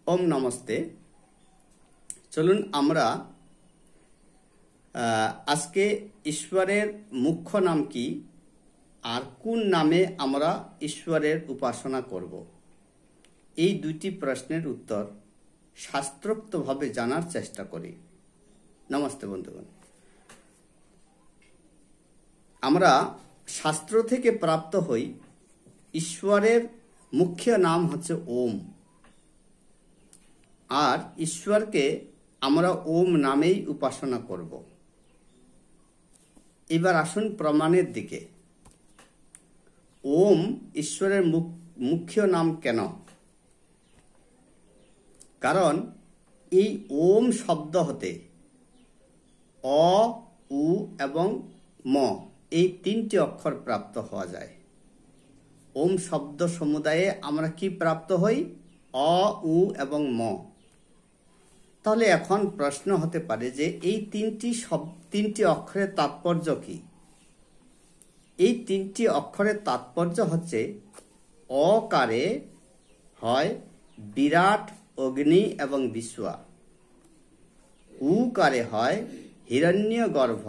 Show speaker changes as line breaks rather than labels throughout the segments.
ওম নমস্তে। চলুন আমরা আজকে ঈশ্বরের মুখ্য নাম কি আর কোন নামে আমরা ঈশ্বরের উপাসনা করব, এই দুটি প্রশ্নের উত্তর শাস্ত্রোক্তভাবে জানার চেষ্টা করি। নমস্তে বন্ধুগণ। আমরা শাস্ত্র থেকে প্রাপ্ত হই ঈশ্বরের মুখ্য নাম হচ্ছে ওম, আর ঈশ্বরকে আমরা ওম নামেই উপাসনা করব। এবার আসুন প্রমাণের দিকে। ওম ঈশ্বরের মুখ্য নাম কেন? কারণ এই ওম শব্দ হতে অ, উ এবং ম এই তিনটি অক্ষর প্রাপ্ত হওয়া যায়। ওম শব্দ সমুদায়ে আমরা কি প্রাপ্ত হই? অ, উ এবং ম। তাহলে এখন প্রশ্ন হতে পারে যে এই তিনটি অক্ষরের তাৎপর্য কি? এই তিনটি অক্ষরের তাৎপর্য হচ্ছে অকারে হয় বিরাট, অগ্নি এবং বিশ্বা, উকারে হয় হিরণ্যগর্ভ,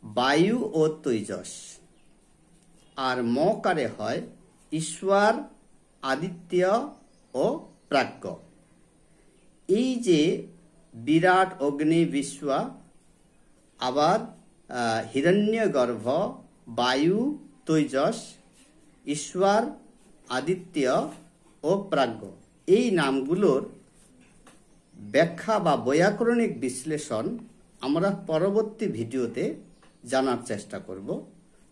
বায়ু ও তৈজস, আর মকারে হয় ঈশ্বর, আদিত্য ও প্রাজ্ঞ। এই যে বিরাট, অগ্নি, বিশ্বা, আবার হিরণ্যগর্ভ, বায়ু, তৈজস, ঈশ্বর, আদিত্য ও প্রাজ্ঞ, এই নামগুলোর ব্যাখ্যা বা বৈয়াকরণিক বিশ্লেষণ আমরা পরবর্তী ভিডিওতে জানার চেষ্টা করব।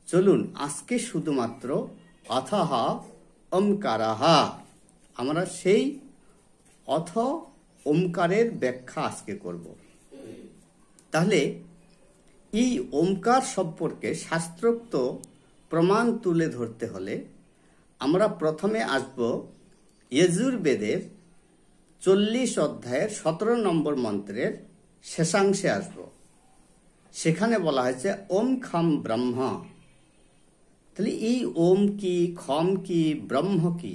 চলুন আজকে শুধুমাত্র অথহ ওমকারহা, আমরা সেই অথ ওমকারের ব্যাখ্যা আজকে করব। তাহলে এই ওমকার সম্পর্কে শাস্ত্রোক্ত প্রমাণ তুলে ধরতে হলে আমরা প্রথমে আসব যজুর্বেদের 40 অধ্যায়ের 17 নম্বর মন্ত্রের শেষাংশে আসব। সেখানে বলা হয়েছে ওম খম ব্রহ্ম। তাহলে এই ওম কি, খম কি, ব্রহ্ম কি,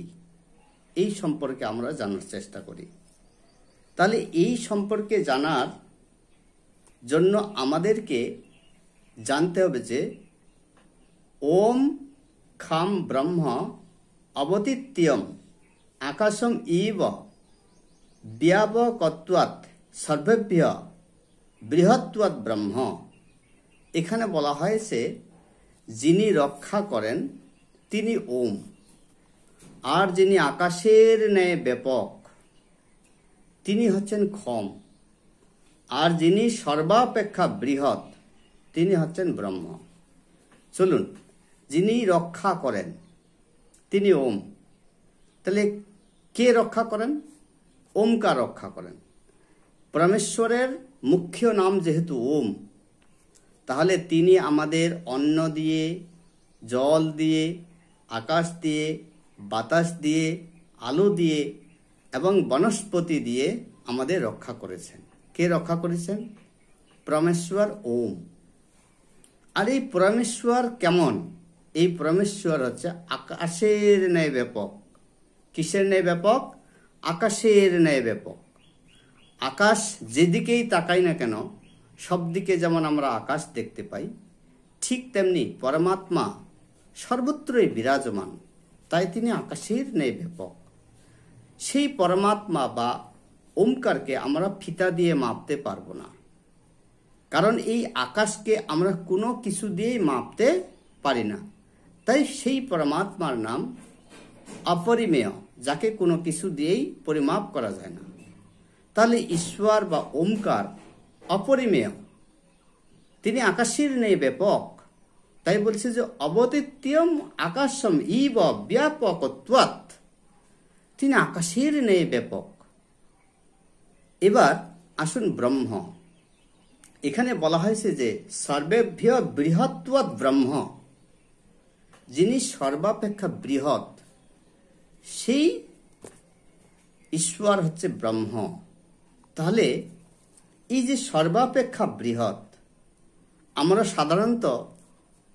এই সম্পর্কে আমরা জানার চেষ্টা করি। তাহলে এই সম্পর্কে জানার জন্য আমাদেরকে জানতে হবে যে ওম খম ব্রহ্ম অবতীত্যম আকাশম ইব ব্যাপকত্বাৎ সর্বেভ্য বৃহত্ত্বাৎ ব্রহ্ম। এখানে বলা হয়েছে যিনি রক্ষা করেন তিনি ওম, আর যিনি আকাশের ন্যায় ব্যাপক তিনি হচ্ছেন খম, আর যিনি সর্বাপেক্ষা বৃহৎ তিনি হচ্ছেন ব্রহ্ম। চলুন, যিনি রক্ষা করেন তিনি ওম। তাহলে কে রক্ষা করেন? ওমকার রক্ষা করেন। পরমেশ্বরের মুখ্য নাম যেহেতু ওম, তাহলে তিনি আমাদের অন্ন দিয়ে, জল দিয়ে, আকাশ দিয়ে, বাতাস দিয়ে, আলো দিয়ে এবং বনস্পতি দিয়ে আমাদের রক্ষা করেছেন। কে রক্ষা করেছেন? পরমেশ্বর ওম। আর এই পরমেশ্বর কেমন? এই পরমেশ্বর হচ্ছে আকাশের ন্যায় ব্যাপক। কিসের ন্যায় ব্যাপক? আকাশের ন্যায় ব্যাপক। আকাশ যেদিকেই তাকাই না কেন সব দিকে যেমন আমরা আকাশ দেখতে পাই, ঠিক তেমনি পরমাত্মা সর্বত্রই বিরাজমান, তাই তিনি আকাশের ন্যায় ব্যাপক। সেই পরমাত্মা বা ওমকারকে আমরা ফিতা দিয়ে মাপতে পারবো না, কারণ এই আকাশকে আমরা কোনো কিছু দিয়েই মাপতে পারি না। তাই সেই পরমাত্মার নাম অপরিমেয়, যাকে কোনো কিছু দিয়েই পরিমাপ করা যায় না। তাহলে ঈশ্বর বা ওমকার অপরিমেয়, তিনি আকাশের ন্যায় ব্যাপক। তাই বলছে যে অবতীত্যম আকাশম ইব ব্যাপকত্বাৎ, তিনি আকাশের ন্যায় ব্যাপক। এবার আসুন ব্রহ্ম। এখানে বলা হয়েছে যে সর্বেভ্য বৃহত্ত্বাৎ ব্রহ্ম, যিনি সর্বাপেক্ষা বৃহৎ সেই ঈশ্বর হচ্ছে ব্রহ্ম। তাহলে এই যে সর্বাপেক্ষা বৃহৎ, আমরা সাধারণত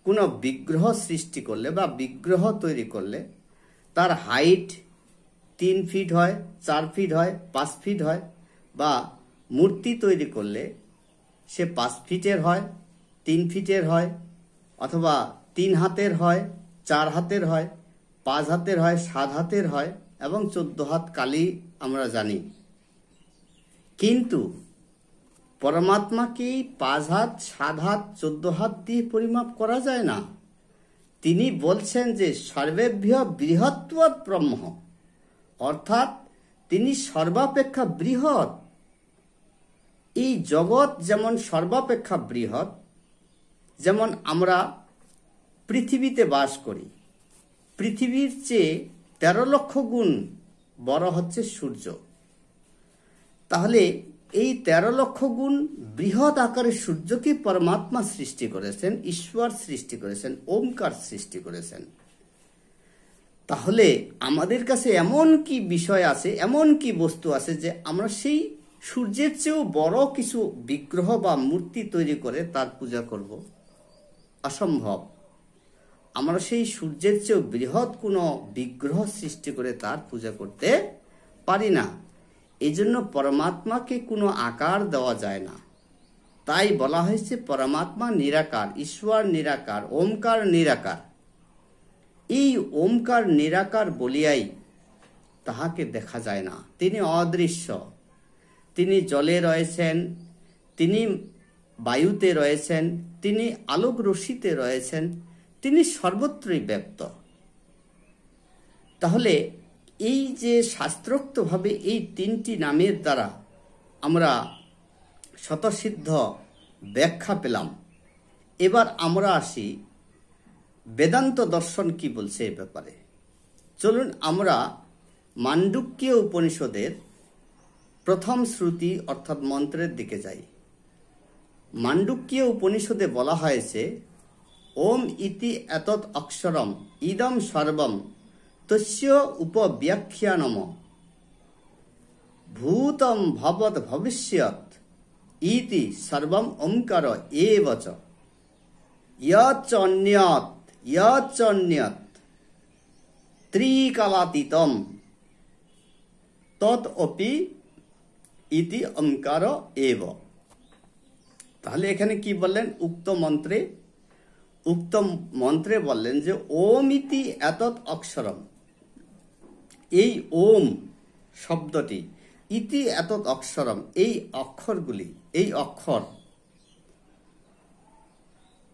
কোনো বিগ্রহ সৃষ্টি করলে বা বিগ্রহ তৈরি করলে তার হাইট 3 ফিট হয়, 4 ফিট হয়, 5 ফিট হয়, বা মূর্তি তৈরি করলে সে 5 ফিটের হয়, 3 ফিটের হয়, অথবা 3 হাতের হয়, 4 হাতের হয়, 5 হাতের হয়, 7 হাতের হয়, এবং 14 হাত কালী আমরা জানি। কিন্তু পরমাত্মাকে 5 হাত, 7 হাত, 14 হাত দিয়ে পরিমাপ করা যায় না। তিনি বলছেন যে সর্বেভ্য বৃহত্তর ব্রহ্ম, অর্থাৎ তিনি সর্বাপেক্ষা বৃহৎ। এই জগৎ যেমন সর্বাপেক্ষা বৃহৎ, যেমন আমরা পৃথিবীতে বাস করি, পৃথিবীর চেয়ে 13 লক্ষ গুণ বড় হচ্ছে সূর্য। তাহলে এই 13 লক্ষ গুণ বৃহৎ আকারের সূর্যকে পরমাত্মা সৃষ্টি করেছেন, ঈশ্বর সৃষ্টি করেছেন, ওমকার সৃষ্টি করেছেন। তাহলে আমাদের কাছে এমন কি বিষয় আছে, এমন কি বস্তু আছে যে আমরা সেই সূর্যের চেয়েও বড় কিছু বিগ্রহ বা মূর্তি তৈরি করে তার পূজা করব? অসম্ভব। আমরা সেই সূর্যের চেয়েও বৃহৎ কোনো বিগ্রহ সৃষ্টি করে তার পূজা করতে পারি না। এই জন্য পরমাত্মাকে কোনো আকার দেওয়া যায় না। তাই বলা হয়েছে পরমাত্মা নিরাকার, ঈশ্বর নিরাকার, ওমকার নিরাকার। এই ওমকার নিরাকার বলিয়াই তাহাকে দেখা যায় না। তিনি অদৃশ্য। তিনি জলে রয়েছেন, তিনি বায়ুতে রয়েছেন, তিনি আলোক রশ্মিতে রয়েছেন, তিনি সর্বত্রই ব্যপ্ত। তাহলে এই যে শাস্ত্রোক্তভাবে এই 3টি নামের দ্বারা আমরা স্বতঃসিদ্ধ ব্যাখ্যা পেলাম, এবার আমরা আসি বেদান্ত দর্শন কি বলছে এ ব্যাপারে। চলুন আমরা মান্ডুক্যীয় উপনিষদের প্রথম শ্রুতি অর্থাৎ মন্ত্রের দিকে যাই। মান্ডুক্যীয় উপনিষদে বলা হয়েছে, ওম ইতি এতৎ অক্ষরম ইদম সর্বম তস্য উপব্যাখ্যানম ভূতম ভবৎ ভবিষ্যৎ ইতি সর্বম ওমকার এব চ ইয়চ্চন্যৎ ত্রিকালাতীতম তৎ অপি ইতি ওমকার এব। তাহলে এখানে কি বললেন? উক্ত মন্ত্রে বললেন যে ওম ইতি এতৎ অক্ষরম, এই ওম শব্দটি, ইতি এতৎ অক্ষরম, এই অক্ষরগুলি, এই অক্ষর,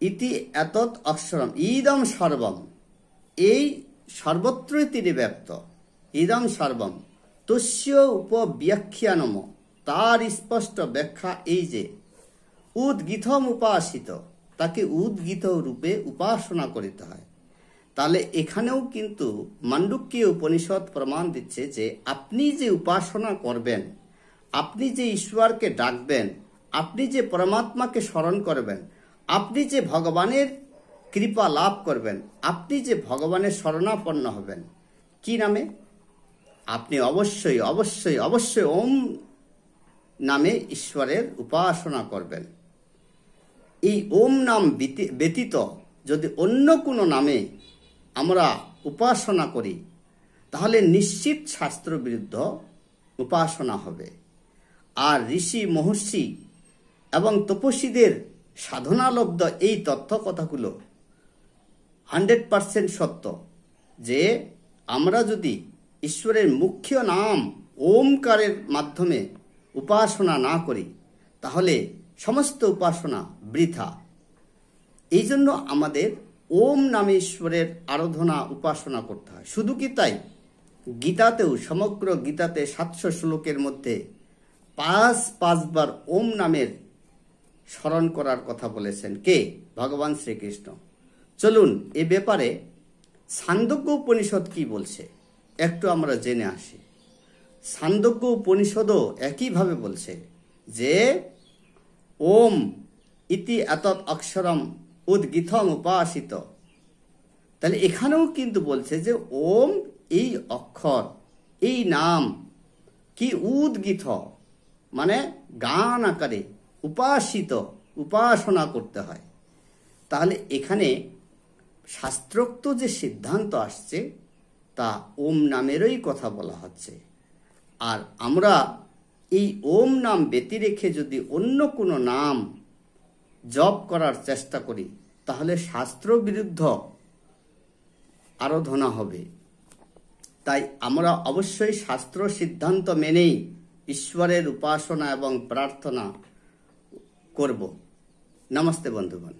ইতি এতৎ অক্ষরম ইদম সর্বম, এই সর্বত্রই তিনি ব্যপ্ত, ইদম সর্বম তস্য উপব্যাখ্যানম, তার স্পষ্ট ব্যাখ্যা এই যে উদ্গীতম উপাসিত, তাকে উদ্গীত রূপে উপাসনা করিতে হয়। তাহলে এখানেও কিন্তু মান্ডুক্যীয় উপনিষদ প্রমাণ দিচ্ছে যে আপনি যে উপাসনা করবেন, আপনি যে ঈশ্বরকে ডাকবেন, আপনি যে পরমাত্মাকে স্মরণ করবেন, আপনি যে ভগবানের কৃপা লাভ করবেন, আপনি যে ভগবানের শরণাপন্ন হবেন, কি নামে? আপনি অবশ্যই অবশ্যই অবশ্যই ওম নামে ঈশ্বরের উপাসনা করবেন। এই ওম নাম ব্যতীত যদি অন্য কোনো নামে আমরা উপাসনা করি, তাহলে নিশ্চিত শাস্ত্র বিরুদ্ধ উপাসনা হবে। আর ঋষি মহর্ষি এবং তপস্বীদের সাধনালব্ধ এই তথ্য কথাগুলো 100% সত্য, যে আমরা যদি ঈশ্বরের মুখ্য নাম ওমকারের মাধ্যমে উপাসনা না করি, তাহলে সমস্ত উপাসনা বৃথা। এই জন্য আমাদের ওম নামে ঈশ্বরের আরাধনা উপাসনা করতে হয়। শুধু কি তাই, গীতাতেও, সমগ্র গীতাতে 700 শ্লোকের মধ্যে 5 বার ওম নামের স্মরণ করার কথা বলেছেন কে? ভগবান শ্রীকৃষ্ণ। চলুন এ ব্যাপারে ছান্দোগ্য উপনিষদ কি বলছে একটু আমরা জেনে আসি। ছান্দোগ্য উপনিষদও একইভাবে বলছে যে ওম ইতি এতৎ অক্ষরম উদ্গীতম উপাসিত। তাহলে এখানেও কিন্তু বলছে যে ওম এই অক্ষর, এই নাম কি উদ্গীত, মানে গান আকারে উপাসিত, উপাসনা করতে হয়। তাহলে এখানে শাস্ত্রোক্ত যে সিদ্ধান্ত আসছে তা ওম নামেরই কথা বলা হচ্ছে। আর আমরা এই ওম নাম ব্যতি রেখে যদি অন্য কোনো নাম জপ করার চেষ্টা করি তাহলে শাস্ত্র বিরুদ্ধ আরাধনা হবে। তাই আমরা অবশ্যই শাস্ত্র সিদ্ধান্ত মেনেই ঈশ্বরের উপাসনা এবং প্রার্থনা করব। নমস্তে বন্ধুগণ।